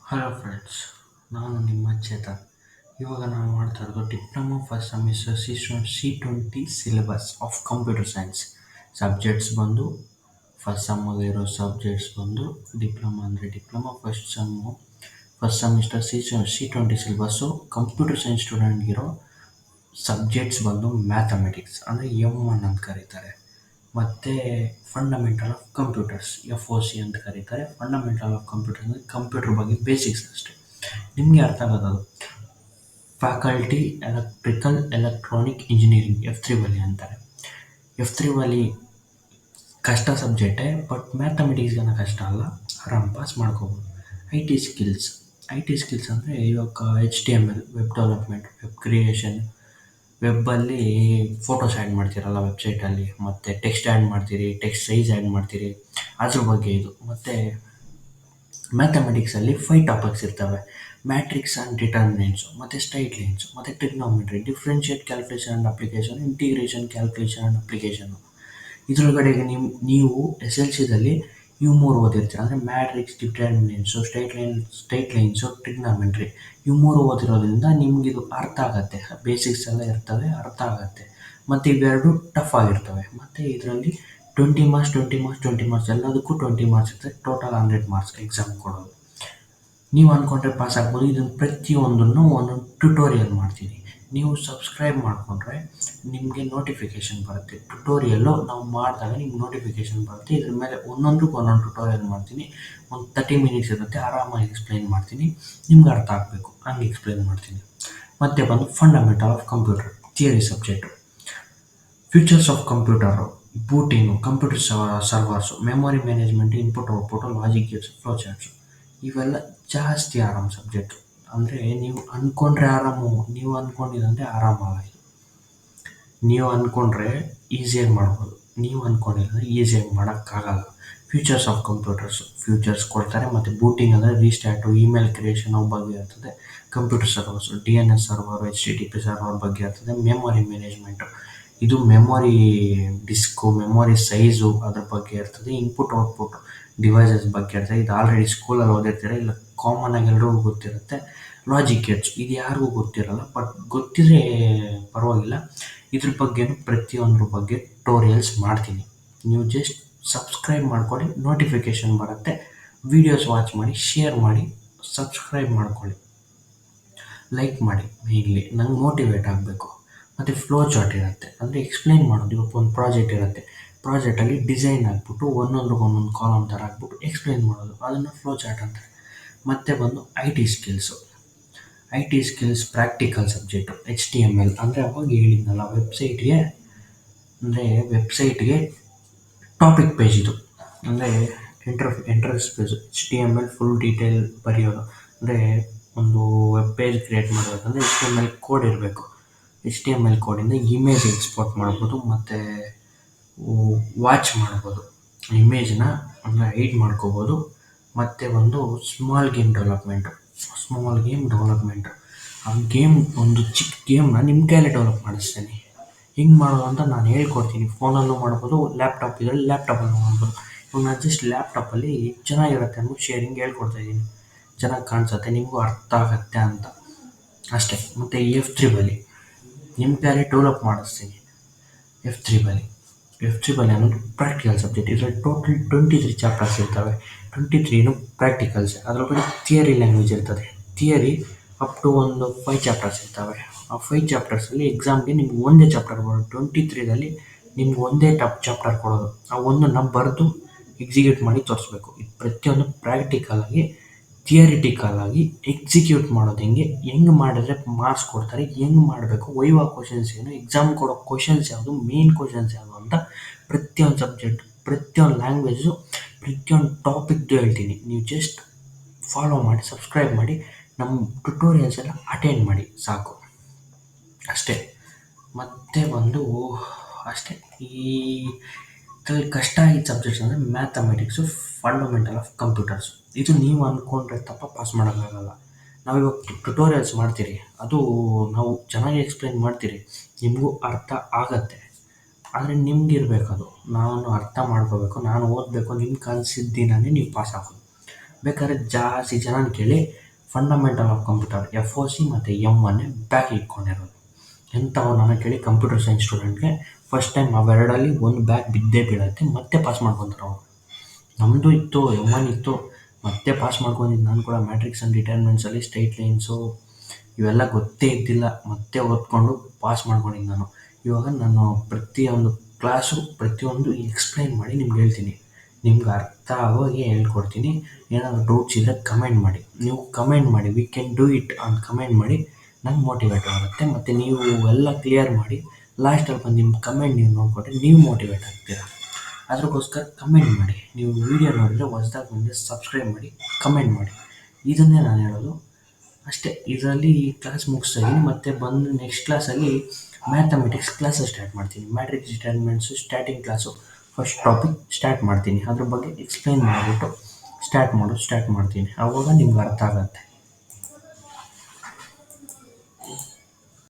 Hello friends, ನಾನು ನಿಮ್ಮ ಚೇತನ್. ಇವಾಗ ನಾನು ಮಾಡ್ತಾ ಇರೋದು diploma first semester C20 syllabus of computer science. Subjects ಬಂದು ಫಸ್ಟ್ ಸೆಮ್ಮಿಗೆ ಇರೋ ಸಬ್ಜೆಕ್ಟ್ಸ್ ಬಂದು ಡಿಪ್ಲೊಮಾ ಅಂದರೆ diploma first semester C20 syllabus. Computer science ಸ್ಟೂಡೆಂಟ್ಗಿರೋ ಸಬ್ಜೆಕ್ಟ್ಸ್ ಬಂದು ಮ್ಯಾಥಮೆಟಿಕ್ಸ್ ಅಂದರೆ M1 ಅಂತ ಕರೀತಾರೆ, ಮತ್ತು ಫಂಡಮೆಂಟಲ್ ಆಫ್ ಕಂಪ್ಯೂಟರ್ಸ್ FOC ಅಂತ ಕರೀತಾರೆ. ಫಂಡಮೆಂಟಲ್ ಆಫ್ ಕಂಪ್ಯೂಟರ್ ಅಂದರೆ ಕಂಪ್ಯೂಟರ್ ಬಗ್ಗೆ ಬೇಸಿಕ್ಸ್ ಅಷ್ಟೇ, ನಿಮಗೆ ಅರ್ಥ ಆಗೋದು. Faculty electrical electronic engineering F3 ಅಂತಾರೆ. F3 ಕಷ್ಟ ಸಬ್ಜೆಕ್ಟೇ, ಬಟ್ ಮ್ಯಾಥಮೆಟಿಕ್ಸ್ಗೇನೋ ಕಷ್ಟ ಅಲ್ಲ, ಆರಾಮ್ ಪಾಸ್ ಮಾಡ್ಕೋಬೋದು. ಐ ಟಿ ಸ್ಕಿಲ್ಸ್ ಅಂದರೆ ಇವಾಗ HTML, web development, web creation, ವೆಬ್ಬಲ್ಲಿ ಫೋಟೋಸ್ ಆ್ಯಡ್ ಮಾಡ್ತೀರಲ್ಲ ವೆಬ್ಸೈಟಲ್ಲಿ, ಮತ್ತು ಟೆಕ್ಸ್ಟ್ ಆ್ಯಡ್ ಮಾಡ್ತೀರಿ, ಟೆಕ್ಸ್ಟ್ ಸೈಜ್ ಆ್ಯಡ್ ಮಾಡ್ತೀರಿ, ಅದ್ರ ಬಗ್ಗೆ ಇದು. ಮತ್ತು ಮ್ಯಾಥಮೆಟಿಕ್ಸಲ್ಲಿ 5 ಟಾಪಿಕ್ಸ್ ಇರ್ತವೆ: ಮ್ಯಾಟ್ರಿಕ್ಸ್ ಆ್ಯಂಡ್ ಡಿಟರ್ಮಿನೆಂಟ್ಸು, ಮತ್ತು ಸ್ಟ್ರೈಟ್ ಲೈನ್ಸು, ಮತ್ತು trigonometry, differentiate calculation and application, integration calculation and application. ಇದ್ರೊಳಗಡೆಗೆ ನೀವು SLCದಲ್ಲಿ ಇವು 3 ಓದಿರ್ತೀರ, ಅಂದರೆ matrix, determinants, straight lines, trigonometry. ಇವು 3 ಓದಿರೋದ್ರಿಂದ ನಿಮಗಿದು ಅರ್ಥ ಆಗುತ್ತೆ, ಬೇಸಿಕ್ಸ್ ಎಲ್ಲ ಇರ್ತವೆ, ಅರ್ಥ ಆಗುತ್ತೆ. ಮತ್ತು ಇವೆರಡು ಟಫ್ ಆಗಿರ್ತವೆ. ಮತ್ತು ಇದರಲ್ಲಿ 20 ಮಾರ್ಕ್ಸ್ ಎಲ್ಲದಕ್ಕೂ 20 ಮಾರ್ಕ್ಸ್ ಇರ್ತದೆ. ಟೋಟಲ್ 100 ಮಾರ್ಕ್ಸ್ ಎಕ್ಸಾಮ್ ಕೊಡೋದು. ನೀವು ಅಂದ್ಕೊಂಡ್ರೆ ಪಾಸ್ ಆಗ್ಬೋದು. ಇದನ್ನು ಪ್ರತಿಯೊಂದನ್ನು ಒಂದೊಂದು ಟ್ಯುಟೋರಿಯಲ್ ಮಾಡ್ತೀನಿ. ನೀವು ಸಬ್ಸ್ಕ್ರೈಬ್ ಮಾಡಿಕೊಂಡ್ರೆ ನಿಮಗೆ ನೋಟಿಫಿಕೇಷನ್ ಬರುತ್ತೆ. ಟ್ಯುಟೋರಿಯಲ್ಲು ನಾವು ಮಾಡಿದಾಗ ನಿಮ್ಗೆ ನೋಟಿಫಿಕೇಷನ್ ಬರುತ್ತೆ. ಇದ್ರ ಮೇಲೆ ಒಂದೊಂದಕ್ಕೆ ಒಂದೊಂದು ಟ್ಯುಟೋರಿಯಲ್ ಮಾಡ್ತೀನಿ. ಒಂದು 30 ಮಿನಿಟ್ಸ್ ಇರುತ್ತೆ, ಆರಾಮಾಗಿ ಎಕ್ಸ್ಪ್ಲೈನ್ ಮಾಡ್ತೀನಿ. ನಿಮ್ಗೆ ಅರ್ಥ ಆಗಬೇಕು ಹಂಗೆ ಎಕ್ಸ್ಪ್ಲೈನ್ ಮಾಡ್ತೀನಿ. ಮತ್ತು ಬಂದು fundamental of computer theory subject. Futures of computer, booting, computer servers, memory management, input output, logic gates, flow charts. ಇವೆಲ್ಲ ಜಾಸ್ತಿ ಆರಾಮ್ ಸಬ್ಜೆಕ್ಟು. ಅಂದರೆ ನೀವು ಅಂದ್ಕೊಂಡ್ರೆ ಆರಾಮು, ನೀವು ಅಂದ್ಕೊಂಡಿದ್ದಂತೆ ಆರಾಮಲ್ಲ ಇದು. ನೀವು ಅಂದ್ಕೊಂಡ್ರೆ ಈಸಿಯಾಗಿ ಮಾಡ್ಬೋದು, ನೀವು ಅಂದ್ಕೊಂಡಿದ್ರೆ ಈಸಿಯಾಗಿ ಮಾಡೋಕ್ಕಾಗಲ್ಲ. ಫ್ಯೂಚರ್ಸ್ ಆಫ್ ಫ್ಯೂಚರ್ಸ್ ಕೊಡ್ತಾರೆ. ಮತ್ತು ಬೂಟಿಂಗ್ ಅಂದರೆ ರೀಸ್ಟಾರ್ಟು, ಇಮೇಲ್ ಕ್ರಿಯೇಷನ್ ಬಗ್ಗೆ ಇರ್ತದೆ. ಕಂಪ್ಯೂಟರ್ ಸರ್ವರ್ಸು, DNS ಸರ್ವರು, HTTP ಸರ್ವರ್ ಬಗ್ಗೆ ಇರ್ತದೆ. ಮೆಮೊರಿ ಮ್ಯಾನೇಜ್ಮೆಂಟು, ಇದು ಮೆಮೊರಿ ಡಿಸ್ಕು, ಮೆಮೊರಿ ಸೈಜು ಅದ್ರ ಬಗ್ಗೆ ಇರ್ತದೆ. ಇನ್ಪುಟ್ ಔಟ್ಪುಟ್ ಡಿವೈಸಸ್ ಬಗ್ಗೆ ಇರ್ತದೆ. ಇದು ಆಲ್ರೆಡಿ ಸ್ಕೂಲಲ್ಲಿ ಓದಿರ್ತೀರ, ಇಲ್ಲ ಕಾಮನ್ ಆಗಿ ಎಲ್ರಿಗೂ ಗೊತ್ತಿರುತ್ತೆ. ಲಾಜಿಕ್ ಗೇಟ್ಸ್ ಇದು ಯಾರಿಗೂ ಗೊತ್ತಿರಲ್ಲ, ಬಟ್ ಗೊತ್ತಿದ್ರೆ ಪರವಾಗಿಲ್ಲ. ಇದ್ರ ಬಗ್ಗೆನೂ ಪ್ರತಿಯೊಂದ್ರ ಬಗ್ಗೆ ಟ್ಯುಟೋರಿಯಲ್ಸ್ ಮಾಡ್ತೀನಿ. ನೀವು ಜಸ್ಟ್ ಸಬ್ಸ್ಕ್ರೈಬ್ ಮಾಡ್ಕೊಳ್ಳಿ, ನೋಟಿಫಿಕೇಷನ್ ಬರುತ್ತೆ. ವೀಡಿಯೋಸ್ ವಾಚ್ ಮಾಡಿ, ಶೇರ್ ಮಾಡಿ, ಸಬ್ಸ್ಕ್ರೈಬ್ ಮಾಡ್ಕೊಳ್ಳಿ, ಲೈಕ್ ಮಾಡಿ. ಮೇಯ್ನ್ಲಿ ನಂಗೆ ಮೋಟಿವೇಟ್ ಆಗಬೇಕು. ಮತ್ತು ಫ್ಲೋ ಚಾರ್ಟ್ ಇರುತ್ತೆ, ಅಂದರೆ ಎಕ್ಸ್ಪ್ಲೈನ್ ಮಾಡೋದು. ಇವಾಗ ಒಂದು ಪ್ರಾಜೆಕ್ಟ್ ಇರುತ್ತೆ, ಪ್ರಾಜೆಕ್ಟಲ್ಲಿ ಡಿಸೈನ್ ಹಾಕ್ಬಿಟ್ಟು ಒಂದೊಂದು ಕಾಲಮ್ ಥರ ಹಾಕ್ಬಿಟ್ಟು ಎಕ್ಸ್ಪ್ಲೈನ್ ಮಾಡೋದು, ಅದನ್ನು ಫ್ಲೋ ಚಾರ್ಟ್ ಅಂತಾರೆ. ಮತ್ತು ಬಂದು I T skills practical subject. HTML ಅಂದರೆ ಅವಾಗ ಹೇಳಿದ್ನಲ್ಲ, ವೆಬ್ಸೈಟ್ಗೆ ಟಾಪಿಕ್ ಪೇಜ್ ಇದು, ಅಂದರೆ entrance page. HTML full detail ಬರೆಯೋದು, ಅಂದರೆ ಒಂದು ವೆಬ್ ಪೇಜ್ ಕ್ರಿಯೇಟ್ ಮಾಡಬೇಕಂದ್ರೆ HTML ಕೋಡ್ ಇರಬೇಕು. HTML ಕೋಡಿಂದ ಇಮೇಜ್ ಎಕ್ಸ್ಪೋರ್ಟ್ ಮಾಡ್ಬೋದು, ಮತ್ತು ವಾಚ್ ಮಾಡ್ಬೋದು ಇಮೇಜ್ನ, ಅಂದರೆ ಹೈಡ್ ಮಾಡ್ಕೋಬೋದು. ಮತ್ತು ಒಂದು ಸ್ಮಾಲ್ ಗೇಮ್ ಡೆವಲಪ್ಮೆಂಟು. ಆ ಗೇಮ್, ಒಂದು ಚಿಕ್ಕ ಗೇಮ್ನ ನಿಮ್ಮ ಕೈಯಲ್ಲೇ ಡೆವಲಪ್ ಮಾಡಿಸ್ತೀನಿ. ಹಿಂಗೆ ಮಾಡೋದು ಅಂತ ನಾನು ಹೇಳ್ಕೊಡ್ತೀನಿ. ಫೋನಲ್ಲೂ ಮಾಡ್ಬೋದು, ಲ್ಯಾಪ್ಟಾಪ್ ಇದರಲ್ಲಿ ಲ್ಯಾಪ್ಟಾಪಲ್ಲೂ ಮಾಡ್ಬೋದು. ಇವಾಗ ನಾನು ಜಸ್ಟ್ ಲ್ಯಾಪ್ಟಾಪಲ್ಲಿ ಚೆನ್ನಾಗಿರುತ್ತೆ ಅಂದ್ಬಿಟ್ಟು ಶೇರಿಂಗ್ ಹೇಳ್ಕೊಡ್ತಾಯಿದ್ದೀನಿ. ಚೆನ್ನಾಗಿ ಕಾಣಿಸುತ್ತೆ, ನಿಮಗೂ ಅರ್ಥ ಆಗುತ್ತೆ ಅಂತ ಅಷ್ಟೇ. ಮತ್ತು F3 ನಿಮ್ಮ ಕೈಯಲ್ಲೇ ಡೆವಲಪ್ ಮಾಡಿಸ್ತೀನಿ. F3 ಅನ್ನೋದು ಪ್ರಾಕ್ಟಿಕಲ್ ಸಬ್ಜೆಕ್ಟ್. ಇದರಲ್ಲಿ ಟೋಟಲ್ 23 ಚಾಪ್ಟರ್ಸ್ ಇರ್ತವೆ. 23 ಪ್ರಾಕ್ಟಿಕಲ್ಸ್. ಅದರೊಳಗಡೆ ಥಿಯರಿ ಲ್ಯಾಂಗ್ವೇಜ್ ಇರ್ತದೆ. ಥಿಯರಿ ಅಪ್ ಟು ಒಂದು 5 ಚಾಪ್ಟರ್ಸ್ ಇರ್ತವೆ. ಆ 5 ಚಾಪ್ಟರ್ಸಲ್ಲಿ ಎಕ್ಸಾಮ್ಗೆ ನಿಮ್ಗೆ ಒಂದೇ ಚಾಪ್ಟರ್ ಕೊಡೋದು. 23ರಲ್ಲಿ ನಿಮ್ಗೆ ಒಂದೇ ಚಾಪ್ಟರ್ ಕೊಡೋದು. ಆ ಒಂದನ್ನು ಬರೆದು ಎಕ್ಸಿಕ್ಯೂಟ್ ಮಾಡಿ ತೋರಿಸ್ಬೇಕು. ಇದು ಪ್ರತಿಯೊಂದು ಪ್ರಾಕ್ಟಿಕಲಾಗಿ, ಥಿಯರಿಟಿಕಲಾಗಿ ಎಕ್ಸಿಕ್ಯೂಟ್ ಮಾಡೋದು ಹೆಂಗೆ ಮಾಡಿದ್ರೆ ಮಾರ್ಕ್ಸ್ ಕೊಡ್ತಾರೆ, ಹೆಂಗೆ ಮಾಡಬೇಕು, ವೈವಾ ಕ್ವಶನ್ಸ್ ಏನು, ಎಕ್ಸಾಮ್ ಕೊಡೋ ಕ್ವಶನ್ಸ್ ಯಾವುದು, ಮೇನ್ ಕ್ವಶನ್ಸ್ ಯಾವುದು ಅಂತ ಪ್ರತಿಯೊಂದು ಸಬ್ಜೆಕ್ಟ್, ಪ್ರತಿಯೊಂದು ಲ್ಯಾಂಗ್ವೇಜು, ಪ್ರತಿಯೊಂದು ಟಾಪಿಕ್ದು ಹೇಳ್ತೀನಿ. ನೀವು ಜಸ್ಟ್ ಫಾಲೋ ಮಾಡಿ, ಸಬ್ಸ್ಕ್ರೈಬ್ ಮಾಡಿ, ನಮ್ಮ ಟ್ಯುಟೋರಿಯಲ್ಸ್ ಎಲ್ಲ ಅಟೆಂಡ್ ಮಾಡಿ ಸಾಕು, ಅಷ್ಟೇ. ಮತ್ತು ಬಂದು ಅಷ್ಟೇ. ಇದರಲ್ಲಿ ಕಷ್ಟ ಆಗಿದ್ದ ಸಬ್ಜೆಕ್ಟ್ಸ್ ಅಂದರೆ ಮ್ಯಾಥಮೆಟಿಕ್ಸು, ಫಂಡಮೆಂಟಲ್ ಆಫ್ ಕಂಪ್ಯೂಟರ್ಸು. ಇದು ನೀವು ಅಂದ್ಕೊಂಡ್ರೆ ಪಾಸ್ ಮಾಡೋಕ್ಕಾಗಲ್ಲ. ನಾವಿವಾಗ ಟ್ಯುಟೋರಿಯಲ್ಸ್ ಮಾಡ್ತೀರಿ, ಅದು ನಾವು ಚೆನ್ನಾಗಿ ಎಕ್ಸ್ಪ್ಲೈನ್ ಮಾಡ್ತೀರಿ, ನಿಮಗೂ ಅರ್ಥ ಆಗತ್ತೆ. ಆದರೆ ನಿಮಗಿರ್ಬೇಕದು, ನಾನು ಅರ್ಥ ಮಾಡ್ಕೋಬೇಕು, ನಾನು ಓದಬೇಕು, ನಿಮ್ಗೆ ಕಲಿಸಿದ ದಿನವೇ ನೀವು ಪಾಸ್ ಆಗೋದು. ಬೇಕಾದ್ರೆ ಜಾಸ್ತಿ ಜನನ ಕೇಳಿ ಫಂಡಮೆಂಟಲ್ ಆಫ್ ಕಂಪ್ಯೂಟರ್ FOC ಮತ್ತು M1 ಬ್ಯಾಕ್ ಇಟ್ಕೊಂಡಿರೋದು. ಎಂಥವ್ರನ್ನ ಕೇಳಿ ಕಂಪ್ಯೂಟರ್ ಸೈನ್ಸ್ ಸ್ಟೂಡೆಂಟ್ಗೆ ಫಸ್ಟ್ ಟೈಮ್ ಅವೆರಡಲ್ಲಿ ಒಂದು ಬ್ಯಾಕ್ ಬಿದ್ದೇ ಬೀಳುತ್ತೆ, ಮತ್ತೆ ಪಾಸ್ ಮಾಡ್ಕೊತಾರೆ ಅವರು. ನಮ್ಮದು ಇತ್ತು M1 ಇತ್ತು, ಮತ್ತೆ ಪಾಸ್ ಮಾಡ್ಕೊಂಡಿದ್ದು ನಾನು ಕೂಡ. ಮ್ಯಾಟ್ರಿಕ್ಸ್ ಆ್ಯಂಡ್ ಡಿಟರ್ಮಿನೆಂಟ್ಸಲ್ಲಿ ಸ್ಟ್ರೈಟ್ ಲೈನ್ಸು ಇವೆಲ್ಲ ಗೊತ್ತೇ ಇದ್ದಿಲ್ಲ, ಮತ್ತೆ ಓದ್ಕೊಂಡು ಪಾಸ್ ಮಾಡ್ಕೊಂಡಿದ್ದು ನಾನು. ಇವಾಗ ನಾನು ಪ್ರತಿಯೊಂದು ಕ್ಲಾಸು ಪ್ರತಿಯೊಂದು ಎಕ್ಸ್ಪ್ಲೈನ್ ಮಾಡಿ ನಿಮ್ಗೆ ಹೇಳ್ತೀನಿ, ನಿಮ್ಗೆ ಅರ್ಥ ಆಗೋಗಿ ಹೇಳ್ಕೊಡ್ತೀನಿ. ಏನಾದರೂ ಡೌಟ್ಸ್ ಇದ್ದರೆ ಕಮೆಂಟ್ ಮಾಡಿ. ನೀವು ಕಮೆಂಟ್ ಮಾಡಿ, ವಿ ಕ್ಯಾನ್ ಡೂ ಇಟ್ ಅಂತ ಕಮೆಂಟ್ ಮಾಡಿ, ನಂಗೆ ಮೋಟಿವೇಟ್ ಆಗುತ್ತೆ. ಮತ್ತು ನೀವು ಎಲ್ಲ ಕ್ಲಿಯರ್ ಮಾಡಿ ಲಾಸ್ಟಲ್ಲಿ ಬಂದು ನಿಮ್ಮ ಕಮೆಂಟ್ ನೀವು ನೋಡಿಕೊಟ್ರೆ ನೀವು ಮೋಟಿವೇಟ್ ಆಗ್ತೀರಾ. ಅದಕ್ಕೋಸ್ಕರ ಕಮೆಂಟ್ ಮಾಡಿ. ನೀವು ವೀಡಿಯೋ ನೋಡಿದರೆ ಹೊಸ್ದಾಗಿ ಬಂದರೆ ಸಬ್ಸ್ಕ್ರೈಬ್ ಮಾಡಿ, ಕಮೆಂಟ್ ಮಾಡಿ. ಇದನ್ನೇ ನಾನು ಹೇಳೋದು ಅಷ್ಟೇ. ಇದರಲ್ಲಿ ಈ ಕ್ಲಾಸ್ ಮುಗಿಸ್ತಾ ಇದ್ದೀನಿ. ಮತ್ತು ಬಂದು ನೆಕ್ಸ್ಟ್ ಕ್ಲಾಸಲ್ಲಿ ಮ್ಯಾಥಮೆಟಿಕ್ಸ್ ಕ್ಲಾಸಸ್ ಸ್ಟಾರ್ಟ್ ಮಾಡ್ತೀನಿ. Matrix determinants starting class first topic start ಮಾಡ್ತೀನಿ. ಅದ್ರ ಬಗ್ಗೆ ಎಕ್ಸ್ಪ್ಲೈನ್ ಮಾಡಿಬಿಟ್ಟು ಸ್ಟಾರ್ಟ್ ಮಾಡ್ತೀನಿ. ಆವಾಗ ನಿಮ್ಗೆ ಅರ್ಥ ಆಗುತ್ತೆ.